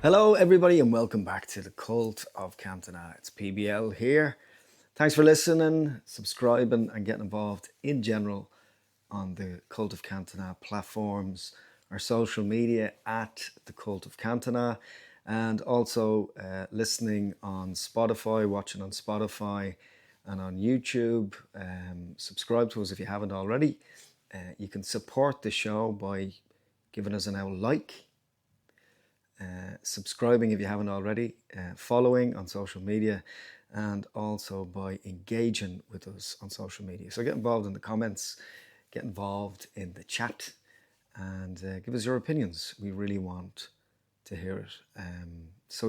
Hello, everybody, and welcome back to the Cult of Cantona. It's PBL here. Thanks for listening, subscribing, and getting involved in general on the Cult of Cantona platforms, our social media at the Cult of Cantona, and also listening on Spotify, watching on Spotify, and on YouTube. Subscribe to us if you haven't already. You can support the show by giving us an old like, subscribing if you haven't already, following on social media, and also by engaging with us on social media. So get involved in the comments, get involved in the chat, and give us your opinions. We really want to hear it. So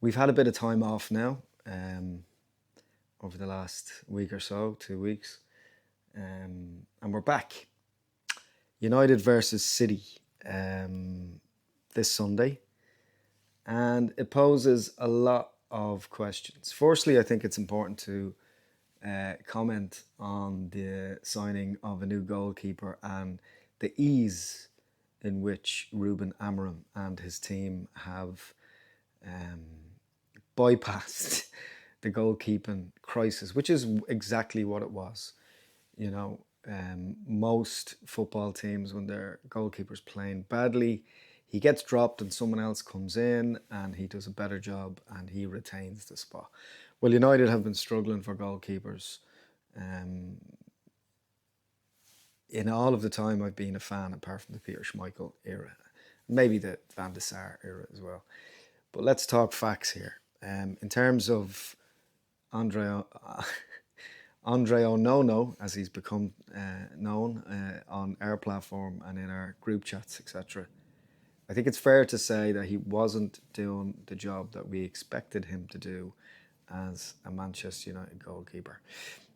we've had a bit of time off now over the last week or so, 2 weeks, and we're back. United versus City. This Sunday, and it poses a lot of questions. Firstly, I think it's important to comment on the signing of a new goalkeeper and the ease in which Ruben Amorim and his team have bypassed the goalkeeping crisis, which is exactly what it was. Most football teams, when their goalkeeper's playing badly, he gets dropped and someone else comes in and he does a better job and he retains the spot. Well, United have been struggling for goalkeepers in all of the time I've been a fan, apart from the Peter Schmeichel era, maybe the Van der Sar era as well. But let's talk facts here. In terms of Andre Onono, as he's become known on our platform and in our group chats, etc., I think it's fair to say that he wasn't doing the job that we expected him to do as a Manchester United goalkeeper.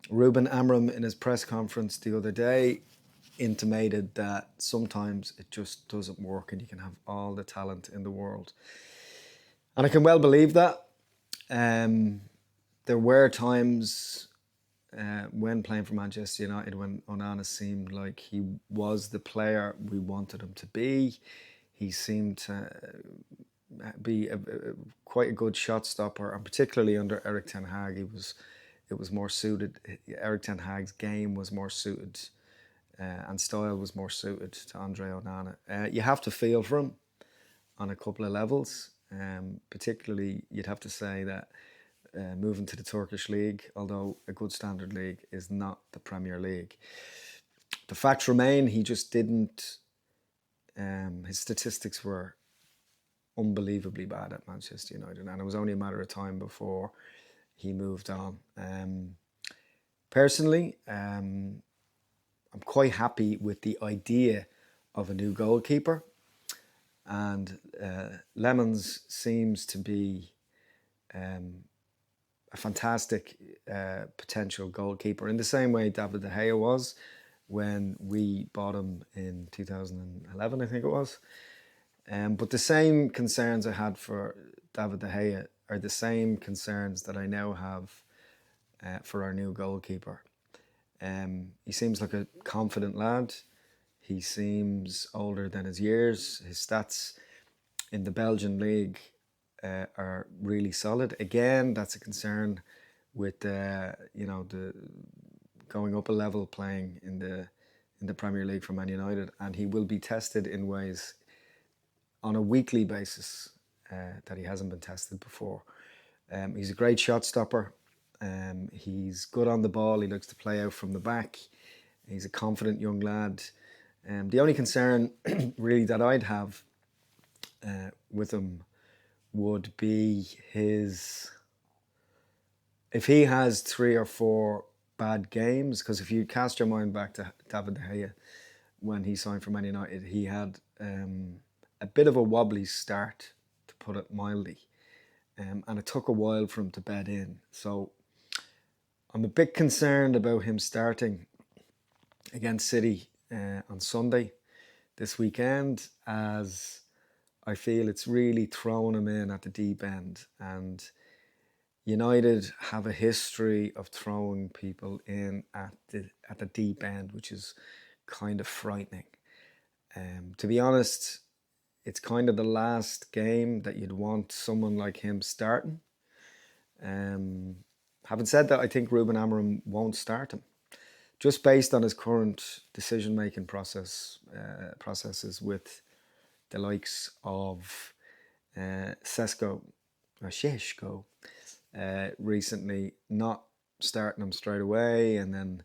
Ruben Amorim, in his press conference the other day, intimated that sometimes it just doesn't work and you can have all the talent in the world. And I can well believe that. There were times when playing for Manchester United when Onana seemed like he was the player we wanted him to be. He seemed to be quite a good shot stopper, and particularly under Erik ten Hag, it was more suited. Erik ten Hag's game was more suited, and style was more suited to Andre Onana. You have to feel for him on a couple of levels. Particularly, you'd have to say that moving to the Turkish league, although a good standard league, is not the Premier League. The facts remain, he just didn't. His statistics were unbelievably bad at Manchester United, and it was only a matter of time before he moved on. Personally, I'm quite happy with the idea of a new goalkeeper, and Lammens seems to be a fantastic potential goalkeeper in the same way David De Gea was when we bought him in 2011, I think it was. But the same concerns I had for David De Gea are the same concerns that I now have for our new goalkeeper. He seems like a confident lad. He seems older than his years. His stats in the Belgian league are really solid. Again, that's a concern with the going up a level, playing in the Premier League for Man United, and he will be tested in ways on a weekly basis that he hasn't been tested before. He's a great shot stopper. He's good on the ball. He likes to play out from the back. He's a confident young lad. The only concern really that I'd have with him would be if he has 3 or 4 bad games, because if you cast your mind back to David De Gea when he signed for Man United, he had a bit of a wobbly start, to put it mildly, and it took a while for him to bed in. So I'm a bit concerned about him starting against City on Sunday this weekend, as I feel it's really throwing him in at the deep end, and United have a history of throwing people in at the deep end, which is kind of frightening. To be honest, it's kind of the last game that you'd want someone like him starting. Having said that, I think Ruben Amorim won't start him, just based on his current decision-making processes with the likes of Šeško recently, not starting him straight away, and then,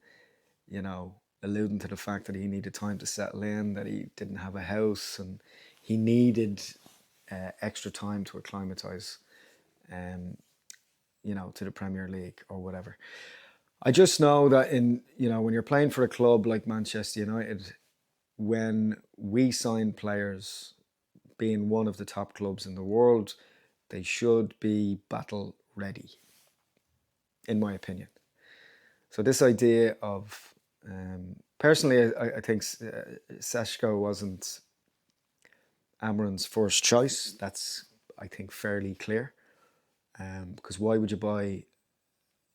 alluding to the fact that he needed time to settle in, that he didn't have a house, and he needed extra time to acclimatise, to the Premier League or whatever. I just know that when you're playing for a club like Manchester United, when we sign players, being one of the top clubs in the world, they should be battle ready, in my opinion. So this idea of, personally, I think Šeško wasn't Amorim's first choice. That's, I think, fairly clear. Because why would you buy,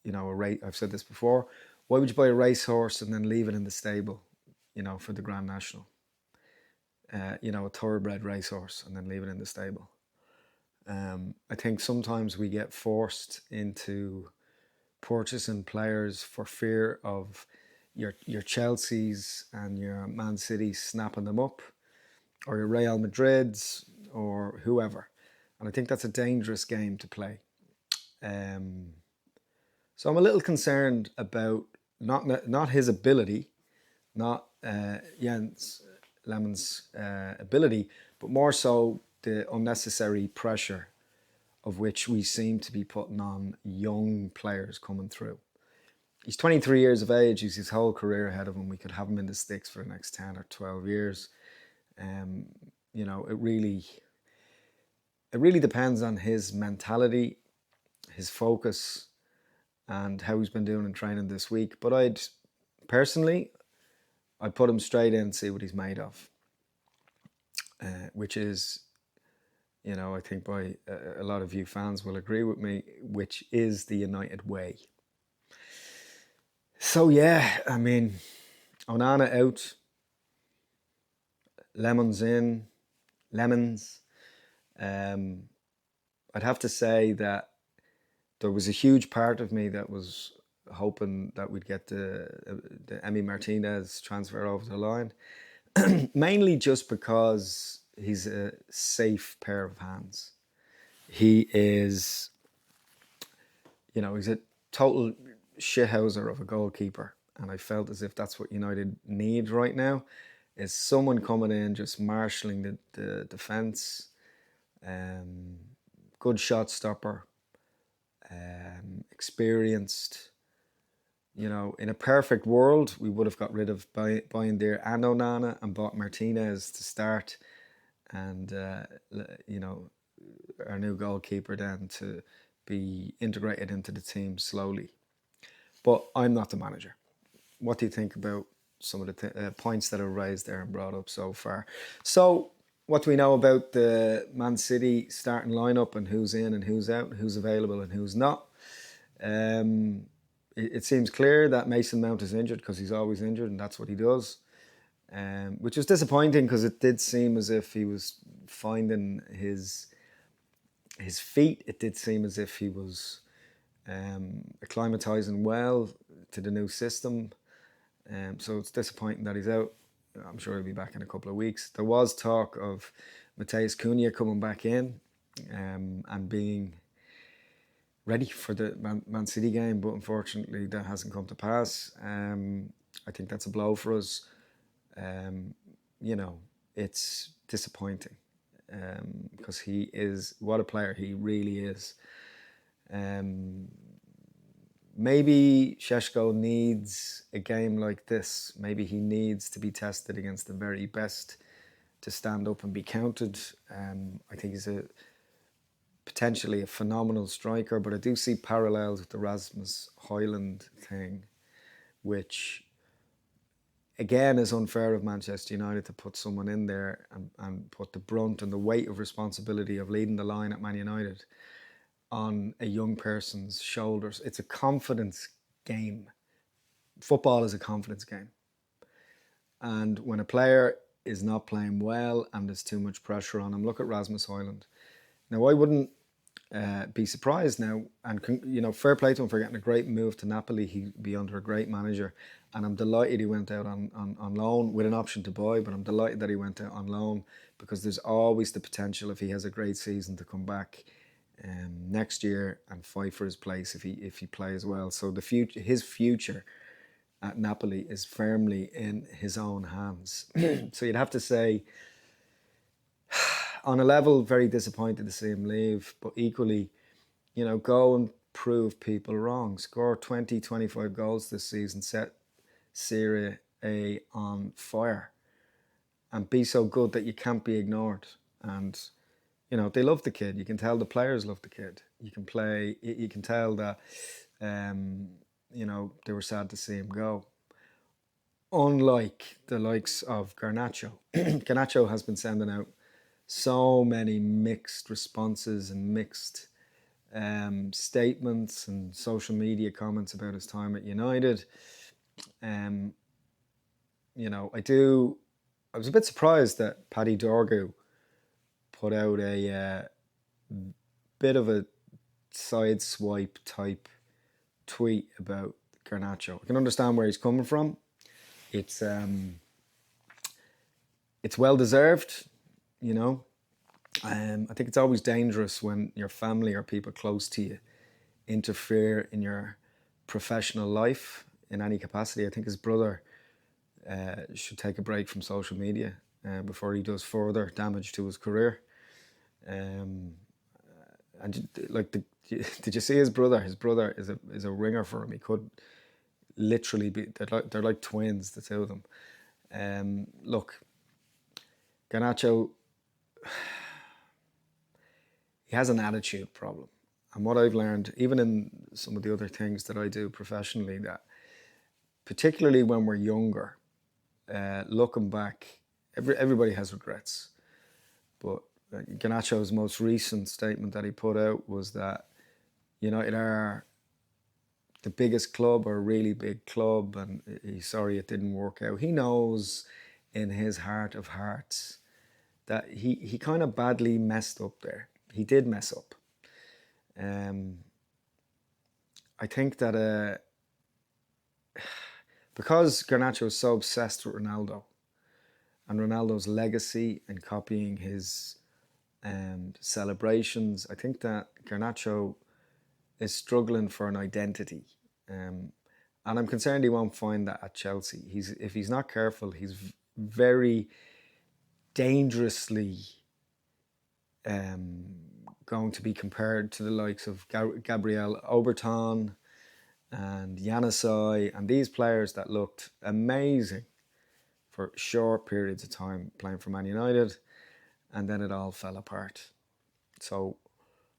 I've said this before, why would you buy a racehorse and then leave it in the stable, for the Grand National? A thoroughbred racehorse and then leave it in the stable. I think sometimes we get forced into purchasing players for fear of your Chelseas and your Man City snapping them up, or your Real Madrids, or whoever. And I think that's a dangerous game to play. So I'm a little concerned about not his ability, not Jens Lammens' ability, but more so the unnecessary pressure of which we seem to be putting on young players coming through. He's 23 years of age. He's his whole career ahead of him. We could have him in the sticks for the next 10 or 12 years. It really depends on his mentality, his focus, and how he's been doing in training this week. But I'd put him straight in and see what he's made of, which is, I think by a lot of you fans will agree with me, which is the United way. So yeah, Onana out, Lammens in, Lammens. I'd have to say that there was a huge part of me that was hoping that we'd get the Emi Martinez transfer over the line, mainly just because he's a safe pair of hands. He is, he's a total shithouser of a goalkeeper, and I felt as if that's what United need right now, is someone coming in, just marshalling the defence, good shot stopper, experienced. In a perfect world, we would have got rid of Bayindir and Onana and bought Martinez to start, and our new goalkeeper then to be integrated into the team slowly. But I'm not the manager. What do you think about some of the points that are raised there and brought up so far? So what do we know about the Man City starting lineup, and who's in and who's out, and who's available and who's not? It seems clear that Mason Mount is injured, because he's always injured, and that's what he does. Which was disappointing, because it did seem as if he was finding his feet. It did seem as if he was acclimatising well to the new system. So it's disappointing that he's out. I'm sure he'll be back in a couple of weeks. There was talk of Matheus Cunha coming back in and being ready for the Man City game, but unfortunately that hasn't come to pass. I think that's a blow for us. It's disappointing, because he is, what a player he really is. Maybe Šeško needs a game like this. Maybe he needs to be tested against the very best to stand up and be counted. I think he's potentially a phenomenal striker, but I do see parallels with the Rasmus Højlund thing, which again is unfair of Manchester United to put someone in there and put the brunt and the weight of responsibility of leading the line at Man United on a young person's shoulders. It's a confidence game. Football is a confidence game. And when a player is not playing well and there's too much pressure on him. Look at Rasmus Højlund. Now, I wouldn't be surprised now, and fair play to him for getting a great move to Napoli. He'd be under a great manager, and I'm delighted he went out on loan with an option to buy, but I'm delighted that he went out on loan, because there's always the potential, if he has a great season, to come back next year and fight for his place if he plays well. So his future at Napoli is firmly in his own hands. So you'd have to say, on a level, very disappointed to see him leave, but equally, go and prove people wrong. Score 20, 25 goals this season, set Serie A on fire, and be so good that you can't be ignored. And, they love the kid. You can tell the players love the kid. You can tell that, they were sad to see him go. Unlike the likes of Garnacho. Garnacho has been sending out so many mixed responses and mixed statements and social media comments about his time at United. I was a bit surprised that Paddy Dorgu put out a bit of a sideswipe type tweet about Garnacho. I can understand where he's coming from. It's well deserved. I think it's always dangerous when your family or people close to you interfere in your professional life in any capacity. I think his brother should take a break from social media before he does further damage to his career. And did you see his brother? His brother is a ringer for him. He could literally be. They're like twins, the two of them. Look, Garnacho, he has an attitude problem. And what I've learned, even in some of the other things that I do professionally, that particularly when we're younger, looking back, everybody has regrets. But Garnacho's most recent statement that he put out was that United are the biggest club, or a really big club, and he's sorry it didn't work out. He knows in his heart of hearts that he kind of badly messed up there. He did mess up. I think that because Garnacho is so obsessed with Ronaldo and Ronaldo's legacy and copying his celebrations, I think that Garnacho is struggling for an identity. And I'm concerned he won't find that at Chelsea. If he's not careful, he's very dangerously going to be compared to the likes of Gabriel Oberton and Januzaj and these players that looked amazing for short periods of time playing for Man United, and then it all fell apart. So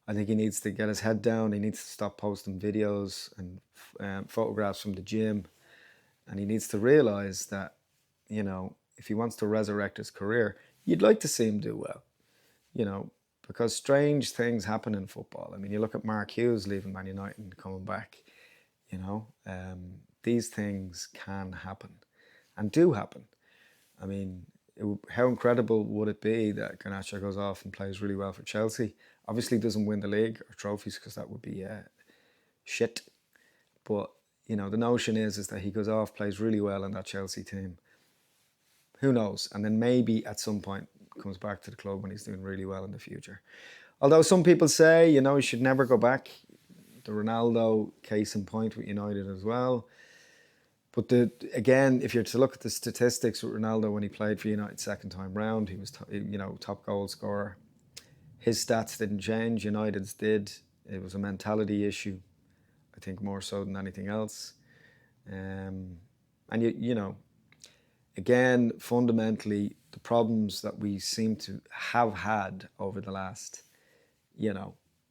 I think he needs to get his head down. He needs to stop posting videos and photographs from the gym, and he needs to realise that, if he wants to resurrect his career, you'd like to see him do well, because strange things happen in football. I mean, you look at Mark Hughes leaving Man United and coming back, these things can happen and do happen. I mean, how incredible would it be that Garnacho goes off and plays really well for Chelsea? Obviously doesn't win the league or trophies, because that would be shit. But, the notion is that he goes off, plays really well in that Chelsea team. Who knows? And then maybe at some point comes back to the club when he's doing really well in the future. Although some people say, he should never go back. The Ronaldo case in point with United as well. But again, if you're to look at the statistics with Ronaldo when he played for United second time round, he was top goal scorer. His stats didn't change, United's did. It was a mentality issue, I think, more so than anything else. And again, fundamentally, the problems that we seem to have had over the last,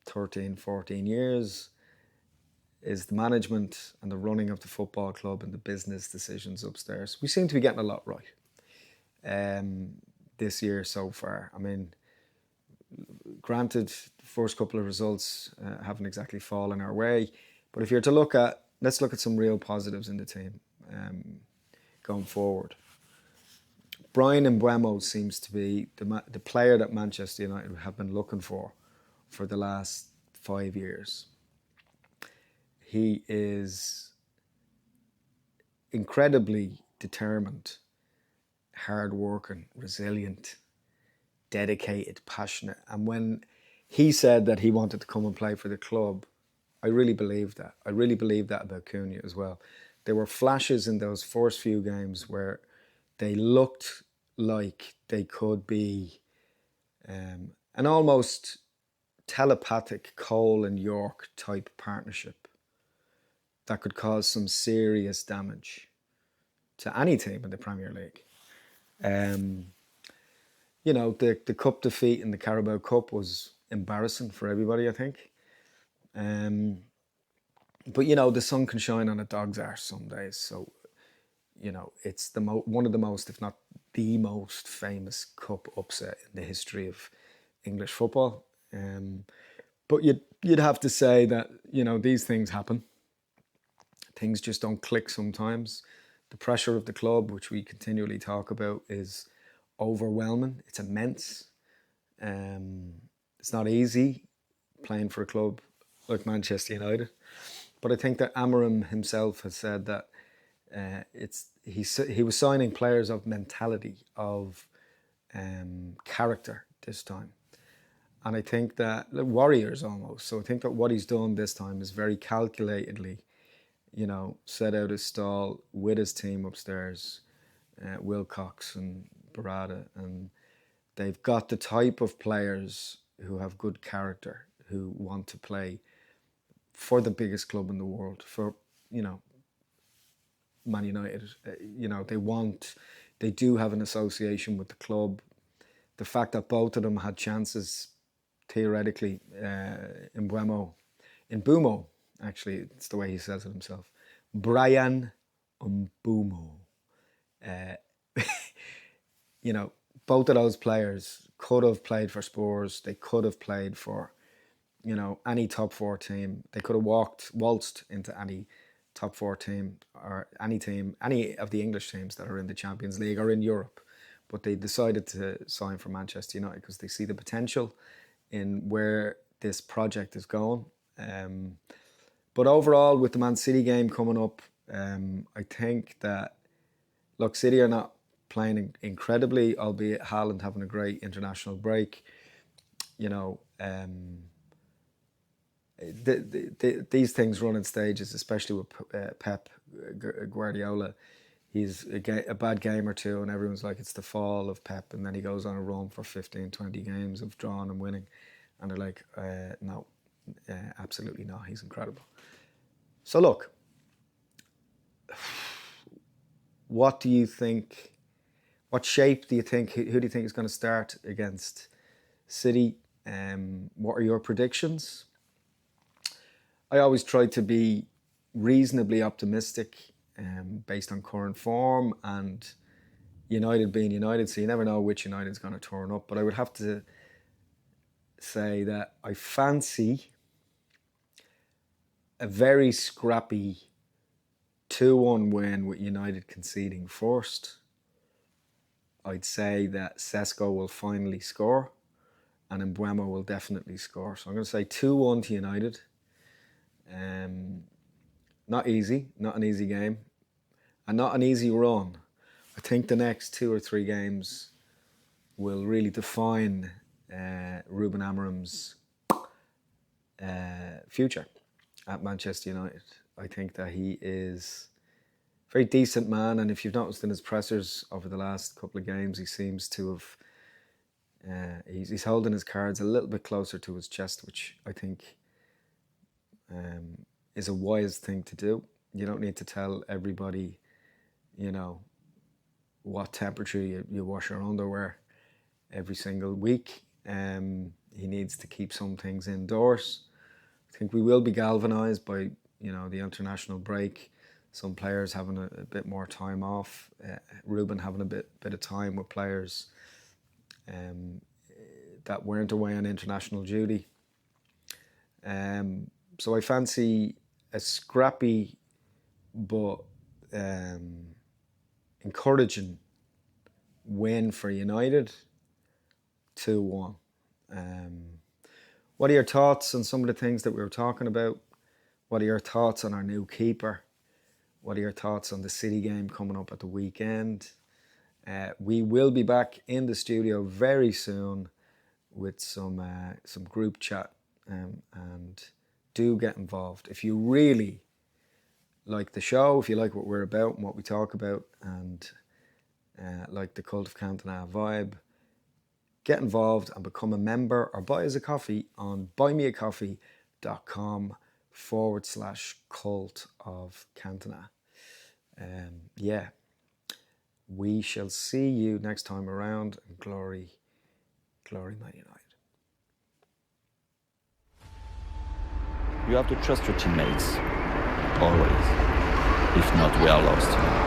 13, 14 years is the management and the running of the football club and the business decisions upstairs. We seem to be getting a lot right this year so far. I mean, granted, the first couple of results haven't exactly fallen our way, but if you're to let's look at some real positives in the team going forward. Brian Mbeumo seems to be the player that Manchester United have been looking for the last 5 years. He is incredibly determined, hard-working, resilient, dedicated, passionate. And when he said that he wanted to come and play for the club, I really believed that. I really believed that about Cunha as well. There were flashes in those first few games where they looked like they could be an almost telepathic Cole and York type partnership that could cause some serious damage to any team in the Premier League. You know, the cup defeat in the Carabao Cup was embarrassing for everybody, I think. But, you know, the sun can shine on a dog's arse some days. So, you know, it's one of the most, if not the most famous cup upset in the history of English football. But you'd have to say that, you know, these things happen. Things just don't click sometimes. The pressure of the club, which we continually talk about, is overwhelming. It's immense. It's not easy playing for a club like Manchester United. But I think that Amorim himself has said that he was signing players of mentality, of character this time. And I think that warriors almost. So I think that what he's done this time is very calculatedly, you know, set out his stall with his team upstairs, Wilcox and Barada, and they've got the type of players who have good character, who want to play for the biggest club in the world, for, you know, Man United. You know, they do have an association with the club. The fact that both of them had chances, theoretically, in Mbeumo, actually, it's the way he says it himself, Brian Mbeumo. You know, both of those players could have played for Spurs. They could have played for, you know, any top 4 team. They could have waltzed into any top 4 team, or any of the English teams that are in the Champions League or in Europe. But they decided to sign for Manchester United because they see the potential in where this project is going. But overall, with the Man City game coming up, I think that, look, City are not playing incredibly, albeit Haaland having a great international break. You know, these things run in stages, especially with Pep Guardiola. He's a bad game or two and everyone's like, it's the fall of Pep, and then he goes on a run for 15, 20 games of drawing and winning, and they're like, no, absolutely not, he's incredible. So look, what do you think, what shape do you think, who do you think is going to start against City? What are your predictions? I always try to be reasonably optimistic, based on current form and United being United, so you never know which United's going to turn up. But I would have to say that I fancy a very scrappy 2-1 win with United conceding first. I'd say that Sesko will finally score and Mbeumo will definitely score. So I'm going to say 2-1 to United. Not easy, not an easy game, and not an easy run. I think the next 2 or 3 games will really define Ruben Amorim's future at Manchester United. I think that he is a very decent man, and if you've noticed in his pressers over the last couple of games, he seems to have he's holding his cards a little bit closer to his chest, which I think is a wise thing to do. You don't need to tell everybody, you know, what temperature you wash your underwear every single week. He needs to keep some things indoors. I think we will be galvanised by, you know, the international break. Some players having a bit more time off. Ruben having a bit of time with players that weren't away on international duty. So I fancy a scrappy but encouraging win for United, 2-1. What are your thoughts on some of the things that we were talking about? What are your thoughts on our new keeper? What are your thoughts on the City game coming up at the weekend? We will be back in the studio very soon with some group chat, and do get involved. If you really like the show, if you like what we're about and what we talk about, and like the Cult of Cantona vibe, get involved and become a member or buy us a coffee on buymeacoffee.com/Cult of Cantona. Yeah, we shall see you next time around, and glory Man United. You have to trust your teammates, always. If not, we are lost.